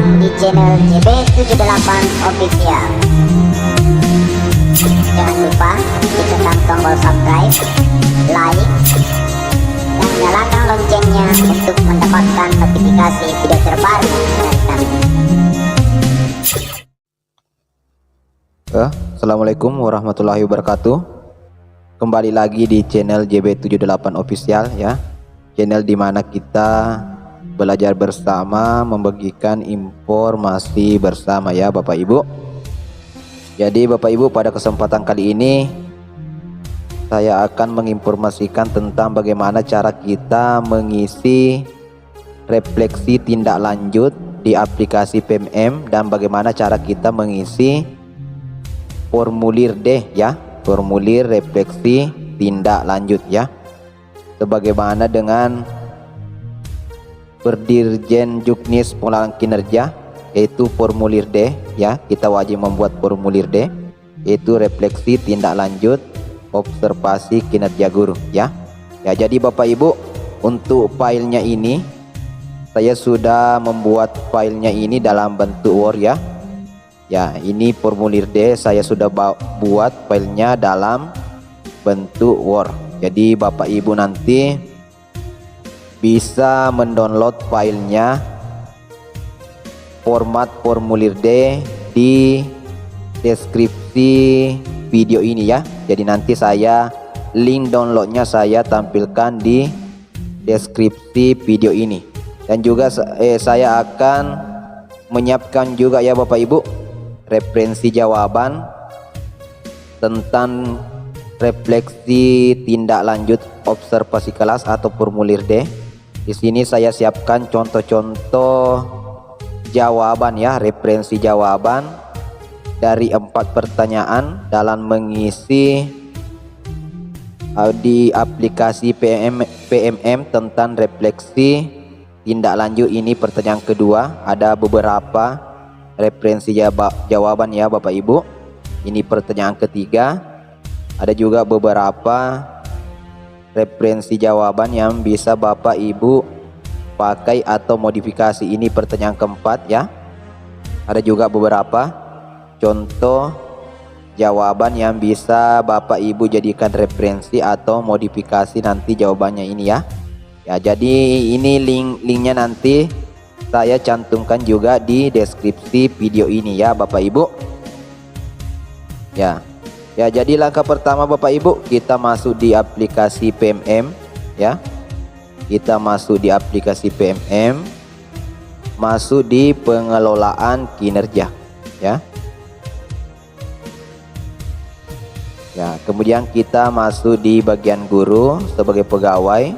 datang di channel JB78 Official. Jangan lupa tekan tombol subscribe, like, dan nyalakan loncengnya untuk mendapatkan notifikasi video terbaru dari kami. Assalamualaikum warahmatullahi wabarakatuh. Kembali lagi di channel JB78 Official ya. Channel dimana kita belajar bersama, membagikan informasi bersama ya Bapak Ibu. Jadi Bapak Ibu, pada kesempatan kali ini saya akan menginformasikan tentang bagaimana cara kita mengisi refleksi tindak lanjut di aplikasi PMM dan bagaimana cara kita mengisi formulir D ya, formulir refleksi tindak lanjut ya. Sebagaimana dengan Berdirjen Juknis Pengelolaan Kinerja, yaitu formulir D ya, kita wajib membuat formulir D, yaitu refleksi tindak lanjut observasi kinerja guru ya. Ya, jadi Bapak Ibu, untuk filenya ini saya sudah membuat filenya ini dalam bentuk Word ya. Ya, ini formulir D saya sudah buat filenya dalam bentuk Word. Jadi Bapak Ibu nanti bisa mendownload filenya format formulir D di deskripsi video ini ya. Jadi nanti saya link downloadnya saya tampilkan di deskripsi video ini. Dan juga saya akan menyiapkan juga ya Bapak Ibu referensi jawaban tentang refleksi tindak lanjut observasi kelas atau formulir D. Di sini saya siapkan contoh-contoh jawaban ya, referensi jawaban dari 4 pertanyaan dalam mengisi di aplikasi PMM tentang refleksi tindak lanjut. Ini pertanyaan kedua, ada beberapa referensi jawaban ya Bapak Ibu. Ini pertanyaan ketiga, ada juga beberapa referensi jawaban yang bisa Bapak Ibu pakai atau modifikasi. Ini pertanyaan keempat ya. Ada juga beberapa contoh jawaban yang bisa Bapak Ibu jadikan referensi atau modifikasi nanti jawabannya ini ya. Ya, jadi ini linknya nanti saya cantumkan juga di deskripsi video ini ya Bapak Ibu. Ya. Ya, jadi langkah pertama Bapak Ibu, kita masuk di aplikasi PMM ya. Kita masuk di aplikasi PMM, masuk di pengelolaan kinerja ya. Ya, kemudian kita masuk di bagian guru sebagai pegawai.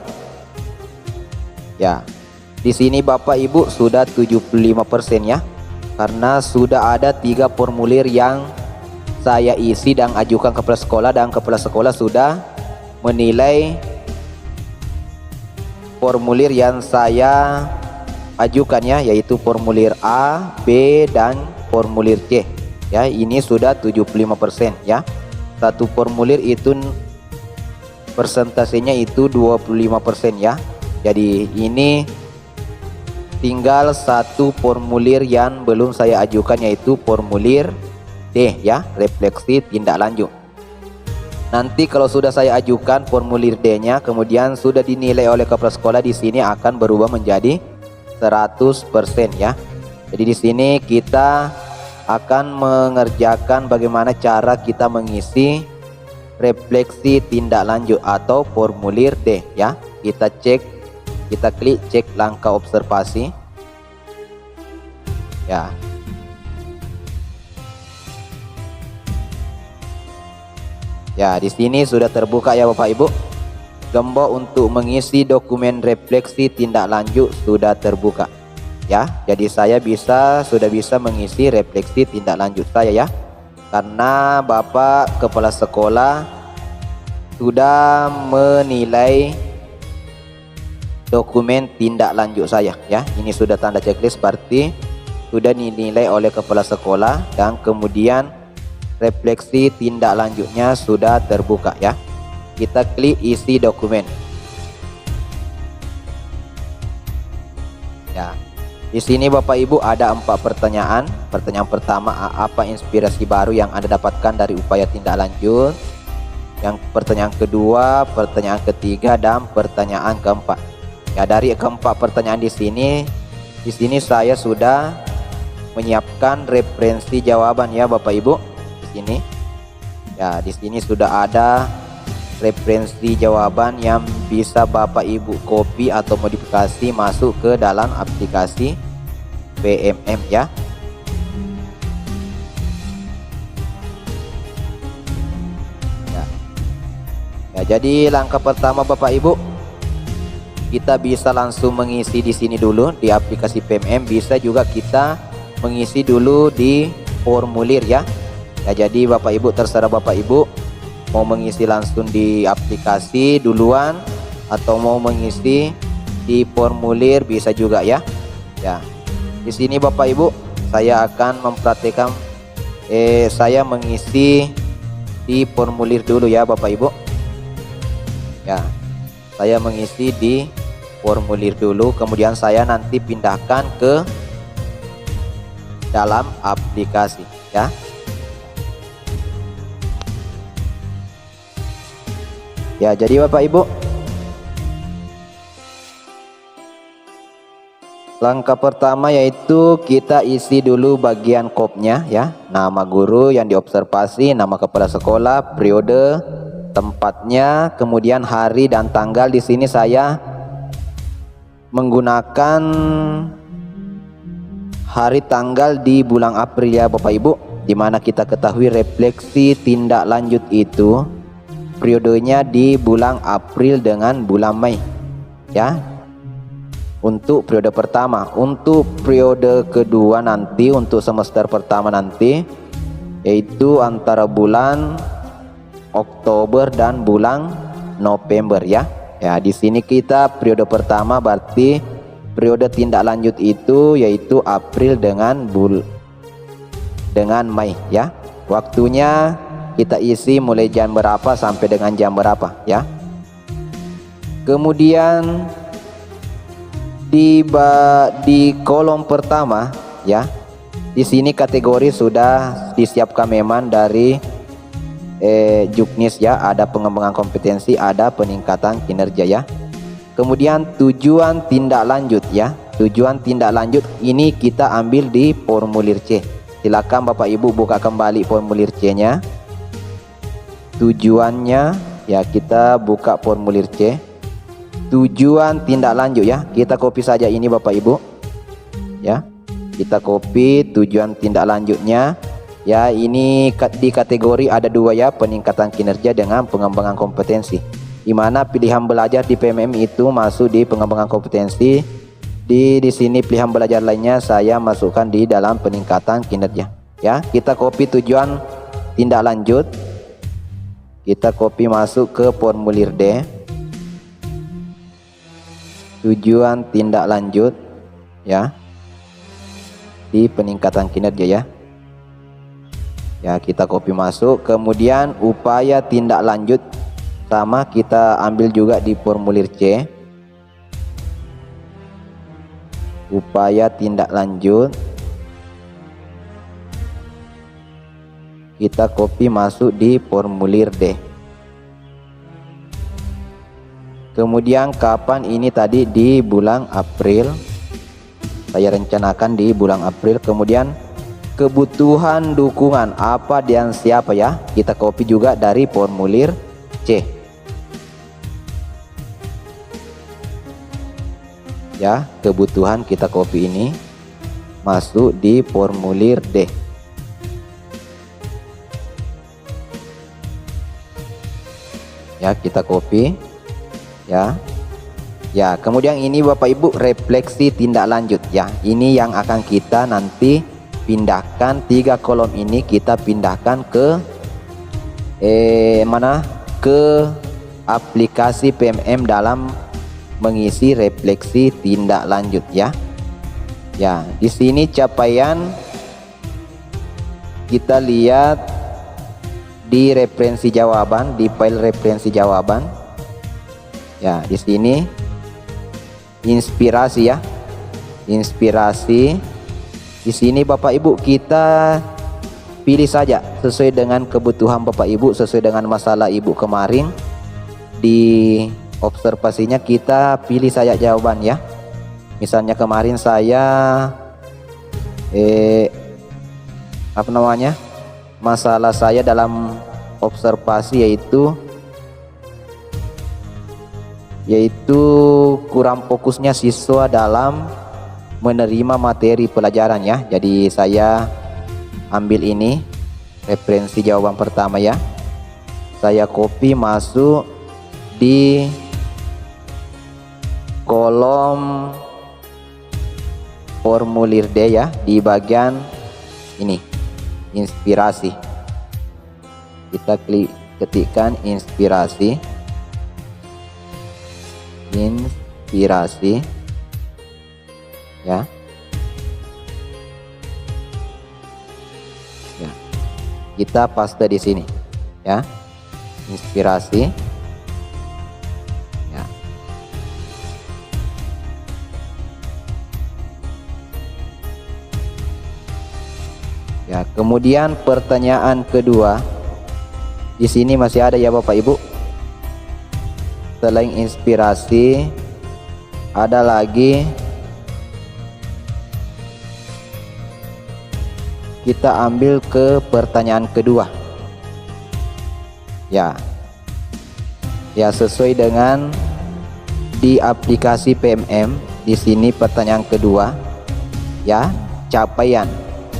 Ya. Di sini Bapak Ibu sudah 75% ya. Karena sudah ada 3 formulir yang saya isi dan ajukan kepala sekolah, dan kepala sekolah sudah menilai formulir yang saya ajukan ya, yaitu formulir A, B, dan formulir C ya. Ini sudah 75% ya. Satu formulir itu persentasenya itu 25% ya. Jadi ini tinggal satu formulir yang belum saya ajukan, yaitu formulir D ya, refleksi tindak lanjut. Nanti kalau sudah saya ajukan formulir D-nya, kemudian sudah dinilai oleh kepala sekolah, di sini akan berubah menjadi 100% ya. Jadi di sini kita akan mengerjakan bagaimana cara kita mengisi refleksi tindak lanjut atau formulir D ya. Kita klik cek langkah observasi. Ya. Ya, di sini sudah terbuka ya Bapak Ibu. Gembok untuk mengisi dokumen refleksi tindak lanjut sudah terbuka. Ya, jadi saya sudah bisa mengisi refleksi tindak lanjut saya ya. Karena Bapak kepala sekolah sudah menilai dokumen tindak lanjut saya ya. Ini sudah tanda checklist, berarti sudah dinilai oleh kepala sekolah dan kemudian refleksi tindak lanjutnya sudah terbuka ya. Kita klik isi dokumen. Ya. Di sini Bapak Ibu ada 4 pertanyaan. Pertanyaan pertama, apa inspirasi baru yang Anda dapatkan dari upaya tindak lanjut? Yang pertanyaan kedua, pertanyaan ketiga, dan pertanyaan keempat. Ya, dari keempat pertanyaan di sini saya sudah menyiapkan referensi jawaban ya Bapak Ibu. Di sini. Ya, di sini sudah ada referensi jawaban yang bisa Bapak Ibu copy atau modifikasi masuk ke dalam aplikasi PMM ya. Ya, jadi langkah pertama Bapak Ibu, kita bisa langsung mengisi di sini dulu di aplikasi PMM. Bisa juga kita mengisi dulu di formulir ya. Ya, jadi Bapak Ibu terserah Bapak Ibu mau mengisi langsung di aplikasi duluan atau mau mengisi di formulir bisa juga ya. Ya, di sini Bapak Ibu saya akan mempraktikkan saya mengisi di formulir dulu ya Bapak Ibu. Ya, saya mengisi di formulir dulu, kemudian saya nanti pindahkan ke dalam aplikasi ya. Ya, jadi Bapak Ibu, langkah pertama yaitu kita isi dulu bagian kopnya ya. Nama guru yang diobservasi, nama kepala sekolah, periode, tempatnya, kemudian hari dan tanggal. Di sini saya menggunakan hari tanggal di bulan April ya Bapak Ibu, dimana kita ketahui refleksi tindak lanjut itu periodenya di bulan April dengan bulan Mei ya, untuk periode pertama. Untuk periode kedua nanti, untuk semester pertama nanti, yaitu antara bulan Oktober dan bulan November ya. Ya, di sini kita periode pertama berarti periode tindak lanjut itu yaitu April dengan Mei ya. Waktunya kita isi mulai jam berapa sampai dengan jam berapa ya. Kemudian di kolom pertama ya, di sini kategori sudah disiapkan memang dari Juknis ya. Ada pengembangan kompetensi, ada peningkatan kinerja ya. Kemudian tujuan tindak lanjut ya. Tujuan tindak lanjut ini kita ambil di formulir C. Silakan Bapak Ibu buka kembali formulir C nya. Tujuannya ya, kita buka formulir C. Tujuan tindak lanjut ya, kita copy saja ini Bapak Ibu ya. Kita copy tujuan tindak lanjutnya ya. Ini di kategori ada 2 ya, peningkatan kinerja dengan pengembangan kompetensi, dimana pilihan belajar di PMM itu masuk di pengembangan kompetensi. Di sini pilihan belajar lainnya saya masukkan di dalam peningkatan kinerja ya. Kita copy tujuan tindak lanjut, kita copy masuk ke formulir D. Tujuan tindak lanjut ya, di peningkatan kinerja ya. Ya, kita copy masuk. Kemudian upaya tindak lanjut sama kita ambil juga di formulir C. Upaya tindak lanjut kita copy masuk di formulir D. Kemudian kapan ini tadi di bulan April, saya rencanakan di bulan April. Kemudian kebutuhan dukungan apa dan siapa ya, kita copy juga dari formulir C ya. Kebutuhan kita copy ini masuk di formulir D ya. Kita copy ya. Ya, kemudian ini Bapak Ibu refleksi tindak lanjut ya. Ini yang akan kita nanti pindahkan, 3 kolom ini kita pindahkan ke mana? Ke aplikasi PMM dalam mengisi refleksi tindak lanjut ya. Ya, di sini capaian kita lihat di referensi jawaban, di file referensi jawaban. Ya, di sini inspirasi ya. inspirasi. Di sini Bapak Ibu kita pilih saja sesuai dengan kebutuhan Bapak Ibu, sesuai dengan masalah Ibu kemarin. Di observasinya kita pilih saja jawaban ya. Misalnya kemarin saya masalah saya dalam observasi yaitu kurang fokusnya siswa dalam menerima materi pelajaran ya. Jadi saya ambil ini referensi jawaban pertama ya. Saya copy masuk di kolom formulir D ya, di bagian ini inspirasi. Kita ketikkan inspirasi ya. Ya. Kita paste di sini ya. Inspirasi. Ya. Ya, kemudian pertanyaan kedua. Di sini masih ada ya Bapak Ibu. Selain inspirasi ada lagi kita ambil ke pertanyaan kedua. Ya. Ya, sesuai dengan di aplikasi PMM. Di sini pertanyaan kedua. Ya, capaian.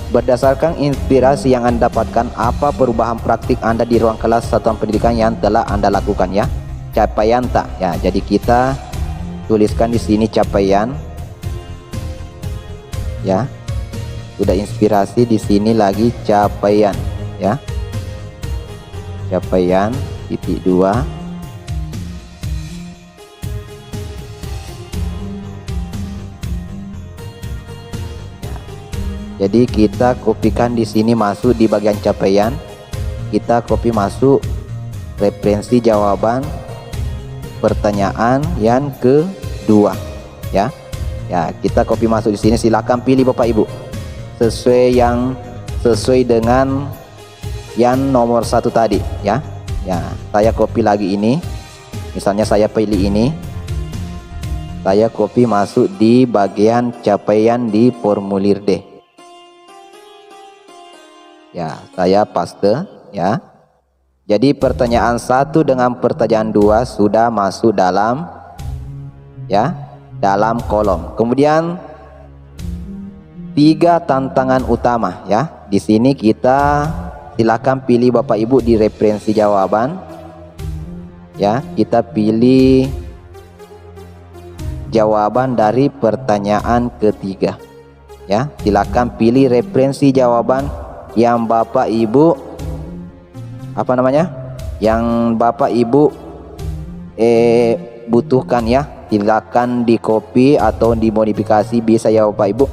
Berdasarkan inspirasi yang Anda dapatkan, apa perubahan praktik Anda di ruang kelas satuan pendidikan yang telah Anda lakukan ya? Capaian tak? Ya, jadi kita tuliskan di sini capaian. Ya. Sudah inspirasi, di sini lagi capaian ya. Capaian titik 2. Ya. Jadi kita kopikan di sini masuk di bagian capaian. Kita copy masuk referensi jawaban pertanyaan yang kedua ya. Ya, kita copy masuk di sini. Silakan pilih Bapak Ibu sesuai dengan yang nomor 1 tadi ya. Ya, saya copy lagi ini. Misalnya saya pilih ini. Saya copy masuk di bagian capaian di formulir D. Ya, saya paste ya. Jadi pertanyaan 1 dengan pertanyaan 2 sudah masuk dalam ya, dalam kolom. Kemudian 3 tantangan utama ya. Di sini kita silakan pilih Bapak Ibu di referensi jawaban. Ya, kita pilih jawaban dari pertanyaan ketiga. Ya, silakan pilih referensi jawaban yang Bapak Ibu yang Bapak Ibu butuhkan ya. Silakan di copy atau dimodifikasi bisa ya Bapak Ibu.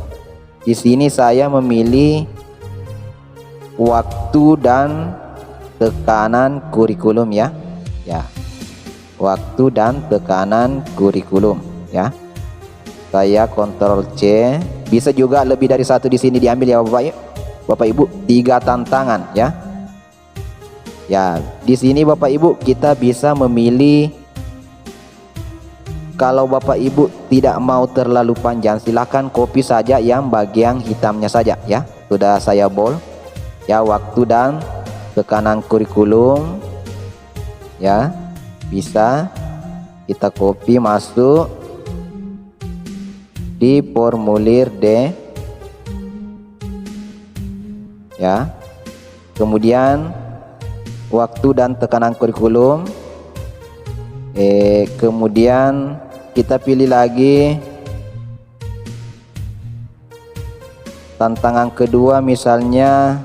Di sini saya memilih waktu dan tekanan kurikulum ya. Ya. Waktu dan tekanan kurikulum ya. Saya Ctrl C. Bisa juga lebih dari 1 di sini diambil ya Bapak Ibu. 3 tantangan ya. Ya, di sini Bapak Ibu kita bisa memilih. Kalau Bapak Ibu tidak mau terlalu panjang, silakan copy saja yang bagian hitamnya saja ya. Sudah saya bold ya, waktu dan tekanan kurikulum ya. Bisa kita copy masuk di formulir D ya. Kemudian waktu dan tekanan kurikulum. Kemudian kita pilih lagi tantangan kedua, misalnya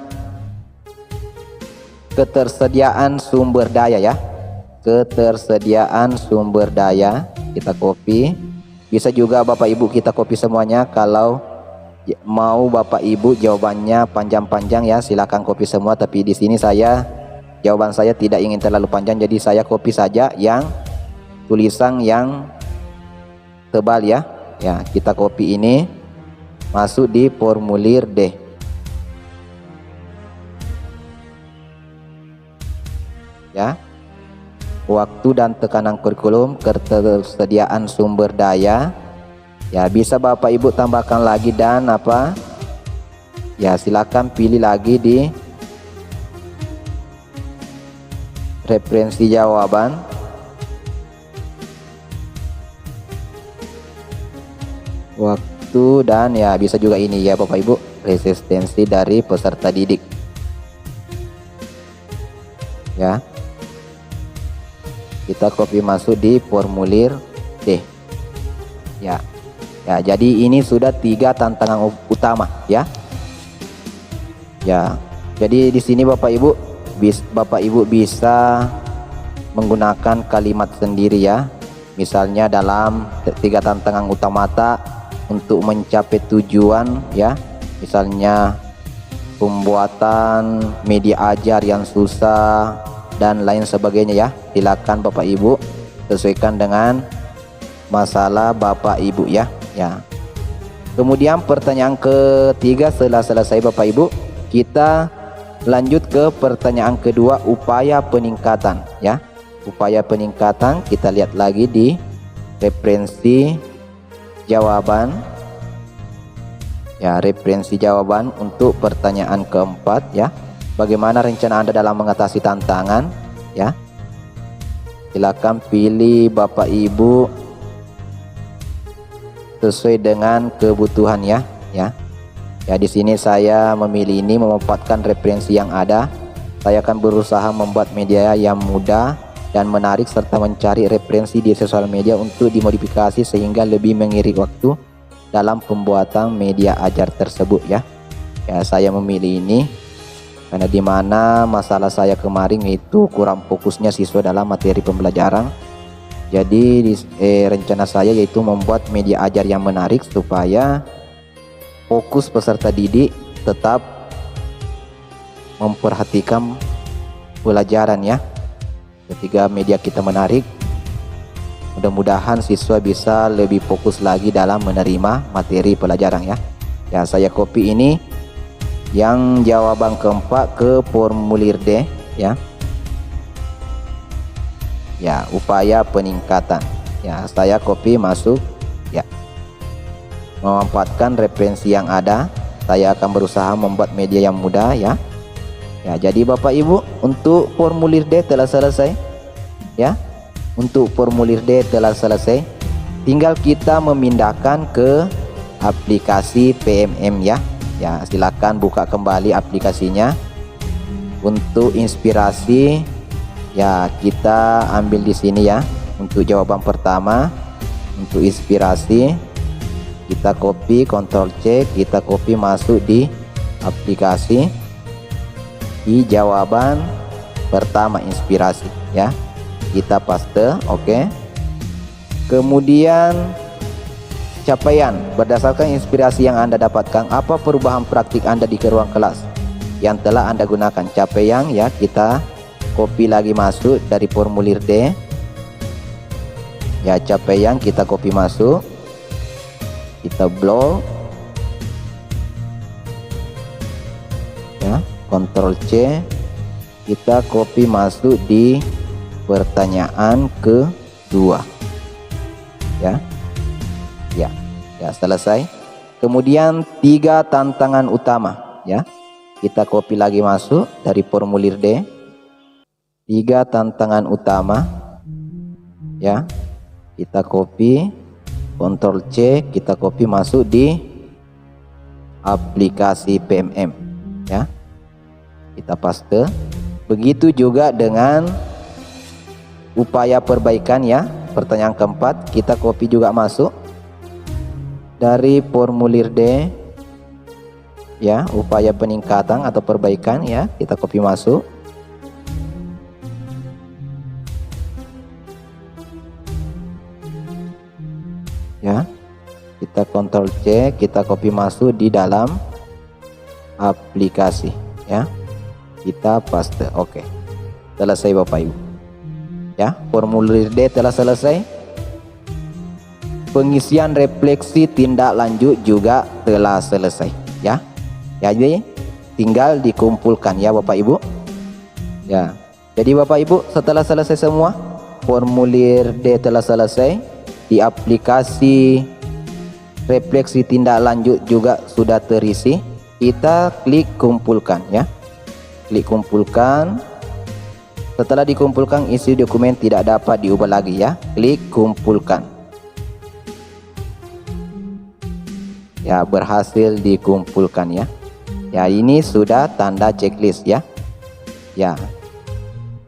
ketersediaan sumber daya ya. Ketersediaan sumber daya kita copy. Bisa juga Bapak Ibu kita copy semuanya. Kalau mau Bapak Ibu jawabannya panjang-panjang ya, silakan copy semua. Tapi di sini jawaban saya tidak ingin terlalu panjang, jadi saya copy saja yang tulisan yang tebal ya. Ya, kita copy ini. masuk di formulir D. Ya. Waktu dan tekanan kurikulum, ketersediaan sumber daya. Ya, bisa Bapak Ibu tambahkan lagi dan apa? Ya, silakan pilih lagi di referensi jawaban. Waktu dan ya bisa juga ini ya Bapak Ibu, resistensi dari peserta didik. Ya. Kita copy masuk di formulir D. Ya. Ya, jadi ini sudah 3 tantangan utama ya. Ya. Jadi di sini Bapak Ibu bisa menggunakan kalimat sendiri ya. Misalnya dalam 3 tantangan utama untuk mencapai tujuan ya. Misalnya pembuatan media ajar yang susah dan lain sebagainya ya. Silakan Bapak Ibu sesuaikan dengan masalah Bapak Ibu ya. Ya. Kemudian pertanyaan ketiga setelah selesai Bapak Ibu, kita lanjut ke pertanyaan kedua, upaya peningkatan ya. Upaya peningkatan kita lihat lagi di referensi jawaban. Ya, referensi jawaban untuk pertanyaan keempat ya. Bagaimana rencana Anda dalam mengatasi tantangan ya? Silakan pilih Bapak Ibu sesuai dengan kebutuhan ya. Ya, di sini saya memilih ini memanfaatkan referensi yang ada. Saya akan berusaha membuat media yang mudah dan menarik serta mencari referensi di sosial media untuk dimodifikasi sehingga lebih mengirit waktu dalam pembuatan media ajar tersebut ya. Ya, saya memilih ini karena dimana masalah saya kemarin itu kurang fokusnya siswa dalam materi pembelajaran. Jadi rencana saya yaitu membuat media ajar yang menarik supaya fokus peserta didik tetap memperhatikan pelajaran ya. Ketika media kita menarik, mudah-mudahan siswa bisa lebih fokus lagi dalam menerima materi pelajaran ya. Ya, saya copy ini yang jawaban keempat ke formulir D ya. Ya, upaya peningkatan. Ya, saya copy masuk ya. Memanfaatkan referensi yang ada, saya akan berusaha membuat media yang mudah ya. Ya, jadi Bapak Ibu untuk formulir D telah selesai ya. Untuk formulir D telah selesai. Tinggal kita memindahkan ke aplikasi PMM ya. Ya, silakan buka kembali aplikasinya. Untuk inspirasi ya kita ambil di sini ya. Untuk jawaban pertama, untuk inspirasi kita copy, Ctrl C, kita copy masuk di aplikasi di jawaban pertama inspirasi ya. Kita paste, oke. Kemudian capaian berdasarkan inspirasi yang Anda dapatkan, apa perubahan praktik Anda di ruang kelas yang telah Anda gunakan? Capaian ya, kita copy lagi masuk dari formulir D ya. Capaian kita copy masuk, kita blok ya, Ctrl C, kita copy masuk di pertanyaan kedua ya. Ya, selesai. Kemudian 3 tantangan utama ya. Kita copy lagi masuk dari formulir D. 3 tantangan utama ya. Kita copy, Ctrl C, kita copy masuk di aplikasi PMM ya. Kita paste. Begitu juga dengan upaya perbaikan ya. Pertanyaan keempat kita copy juga masuk dari formulir D ya. Upaya peningkatan atau perbaikan ya, kita copy masuk. Ya, kita Ctrl C, kita copy masuk di dalam aplikasi ya. Kita paste, oke. Selesai Bapak Ibu ya. Formulir D telah selesai. pengisian refleksi tindak lanjut juga telah selesai ya. Jadi tinggal dikumpulkan ya Bapak Ibu. Ya. Jadi Bapak Ibu, setelah selesai semua, formulir D telah selesai, di aplikasi refleksi tindak lanjut juga sudah terisi. Kita klik kumpulkan ya. Klik kumpulkan. Setelah dikumpulkan, isi dokumen tidak dapat diubah lagi ya. Klik kumpulkan. Ya, berhasil dikumpulkan ya. Ya, ini sudah tanda checklist ya. Ya.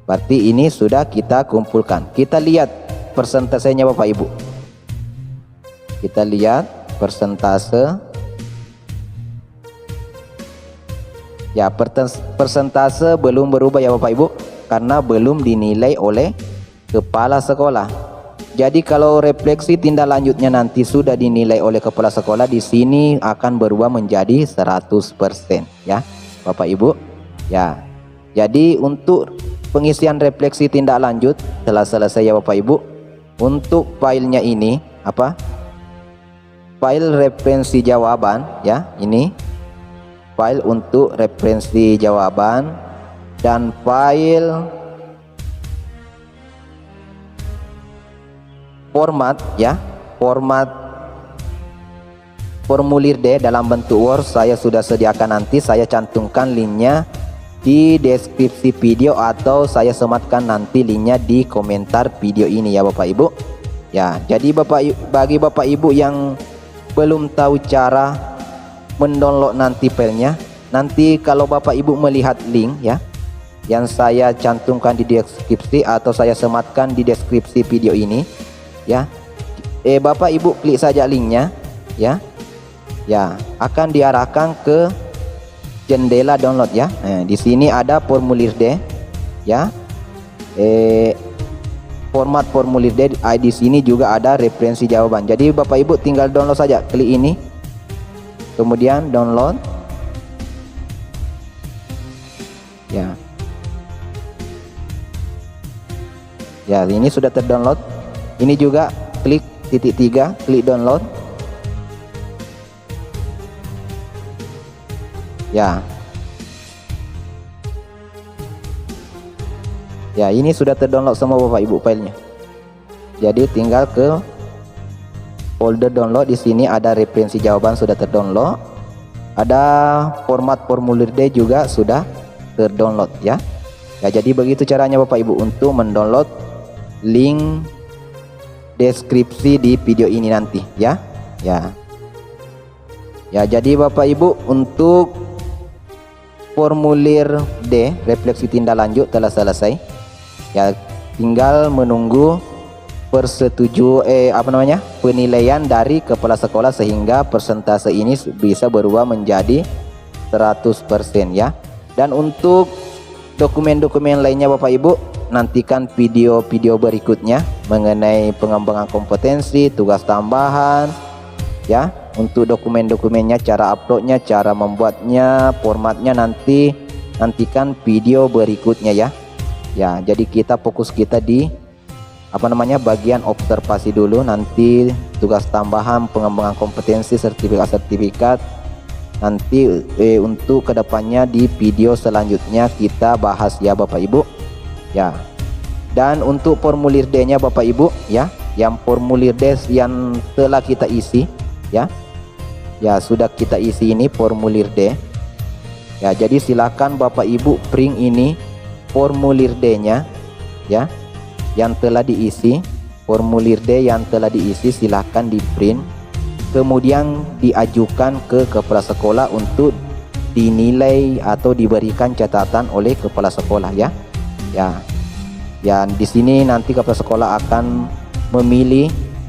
Berarti ini sudah kita kumpulkan. Kita lihat persentasenya Bapak Ibu. Kita lihat persentase. Ya, persentase belum berubah ya Bapak Ibu, karena belum dinilai oleh kepala sekolah. Jadi kalau refleksi tindak lanjutnya nanti sudah dinilai oleh kepala sekolah, di sini akan berubah menjadi 100% ya Bapak Ibu. Ya. Jadi untuk pengisian refleksi tindak lanjut telah selesai ya Bapak Ibu. Untuk filenya ini apa? File referensi jawaban ya, ini file untuk referensi jawaban dan file format ya, format formulir D dalam bentuk Word saya sudah sediakan, nanti saya cantumkan linknya di deskripsi video atau saya sematkan nanti linknya di komentar video ini ya Bapak Ibu. Ya, jadi bagi Bapak Ibu yang belum tahu cara mendownload nanti filenya, nanti kalau Bapak Ibu melihat link ya yang saya cantumkan di deskripsi atau saya sematkan di deskripsi video ini ya, Bapak Ibu klik saja linknya ya. Ya, akan diarahkan ke jendela download ya. Di sini ada formulir D ya. Format formulir D, di sini juga ada referensi jawaban. Jadi Bapak Ibu tinggal download saja, klik ini. Kemudian download. Ya. Ya, ini sudah terdownload. Ini juga klik titik 3, klik download. Ya. Ya, ini sudah terdownload semua Bapak Ibu filenya. Jadi tinggal ke folder download, di sini ada referensi jawaban sudah terdownload. Ada format formulir D juga sudah terdownload ya. Ya, jadi begitu caranya Bapak Ibu untuk mendownload link deskripsi di video ini nanti ya. Ya. Ya, jadi Bapak Ibu untuk formulir D refleksi tindak lanjut telah selesai. Ya, tinggal menunggu penilaian dari kepala sekolah sehingga persentase ini bisa berubah menjadi 100% ya. Dan untuk dokumen-dokumen lainnya Bapak Ibu, nantikan video-video berikutnya mengenai pengembangan kompetensi, tugas tambahan ya. Untuk dokumen-dokumennya, cara uploadnya, cara membuatnya, formatnya, nantikan video berikutnya ya. Ya, jadi kita fokus kita di bagian observasi dulu, nanti tugas tambahan, pengembangan kompetensi, sertifikat nanti untuk kedepannya di video selanjutnya kita bahas ya Bapak Ibu ya. Dan untuk formulir D-nya Bapak Ibu ya, yang formulir D yang telah kita isi ya. Ya, sudah kita isi ini formulir D. Ya, jadi silakan Bapak Ibu print ini formulir D-nya ya, yang telah diisi. Formulir D yang telah diisi silakan di print, kemudian diajukan ke kepala sekolah untuk dinilai atau diberikan catatan oleh kepala sekolah ya. Ya. Ya, di sini nanti kepala sekolah akan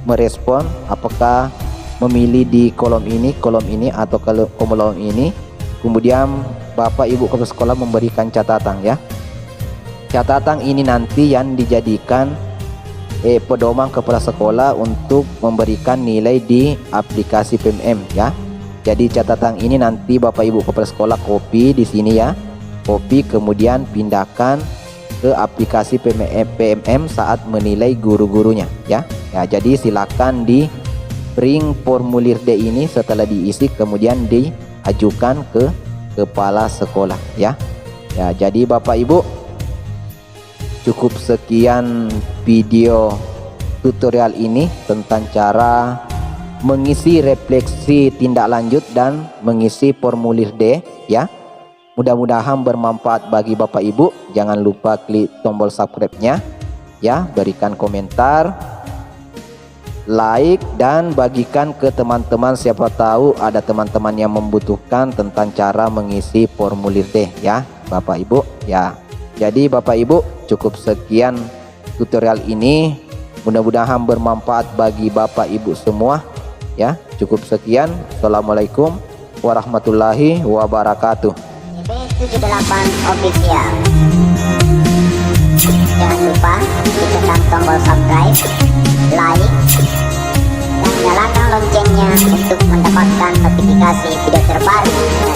merespon apakah memilih di kolom ini atau kolom ini. Kemudian Bapak Ibu kepala sekolah memberikan catatan ya. Catatan ini nanti yang dijadikan pedoman kepala sekolah untuk memberikan nilai di aplikasi PMM ya. Jadi catatan ini nanti Bapak Ibu kepala sekolah copy di sini ya. Copy kemudian pindahkan ke aplikasi PMM saat menilai guru-gurunya ya. Ya, jadi silakan ring formulir D ini setelah diisi kemudian diajukan ke kepala sekolah ya. Ya, jadi Bapak Ibu, cukup sekian video tutorial ini tentang cara mengisi refleksi tindak lanjut dan mengisi formulir D ya. Mudah-mudahan bermanfaat bagi Bapak Ibu. Jangan lupa klik tombol subscribe-nya ya, berikan komentar, like, dan bagikan ke teman-teman, siapa tahu ada teman-teman yang membutuhkan tentang cara mengisi formulir D ya Bapak Ibu ya. Jadi Bapak Ibu, cukup sekian tutorial ini, mudah-mudahan bermanfaat bagi Bapak Ibu semua ya. Cukup sekian. Assalamualaikum warahmatullahi wabarakatuh. B78 Official. Jangan lupa tekan tombol subscribe, like, dan nyalakan loncengnya untuk mendapatkan notifikasi video terbaru.